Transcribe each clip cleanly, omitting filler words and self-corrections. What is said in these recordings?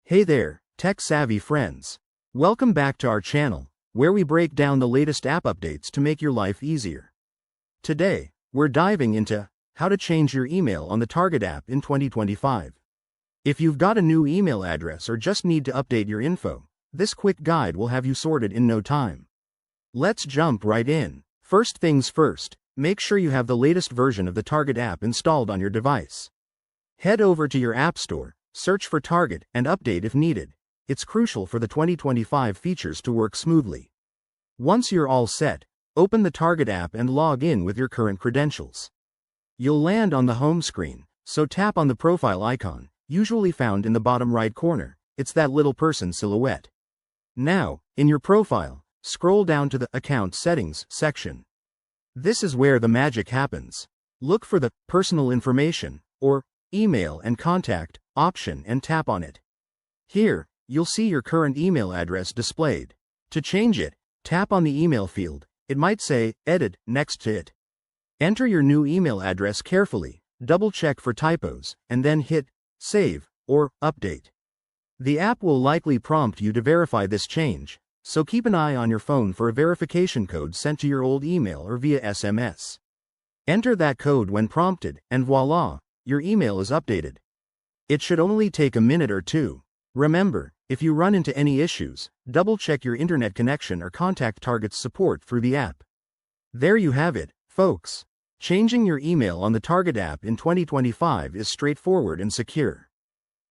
Hey there, tech-savvy friends. Welcome back to our channel, where we break down the latest app updates to make your life easier. Today, we're diving into how to change your email on the Target app in 2025. If you've got a new email address or just need to update your info, this quick guide will have you sorted in no time. Let's jump right in. First things first, make sure you have the latest version of the Target app installed on your device. Head over to your App Store, search for Target, and update if needed. It's crucial for the 2025 features to work smoothly. Once you're all set, open the Target app and log in with your current credentials. You'll land on the home screen, so tap on the profile icon, usually found in the bottom right corner. It's that little person silhouette. Now, in your profile, scroll down to the Account Settings section. This is where the magic happens. Look for the Personal Information, or Email and Contact option and tap on it. Here, you'll see your current email address displayed. To change it, tap on the email field. It might say Edit next to it. Enter your new email address carefully, double-check for typos, and then hit Save or Update. The app will likely prompt you to verify this change, so keep an eye on your phone for a verification code sent to your old email or via SMS. Enter that code when prompted, and voila, your email is updated. It should only take a minute or two. Remember, if you run into any issues, double-check your internet connection or contact Target's support through the app. There you have it, folks. Changing your email on the Target app in 2025 is straightforward and secure.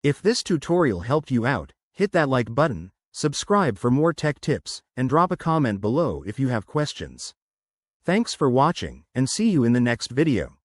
If this tutorial helped you out, hit that like button, subscribe for more tech tips, and drop a comment below if you have questions. Thanks for watching, and see you in the next video.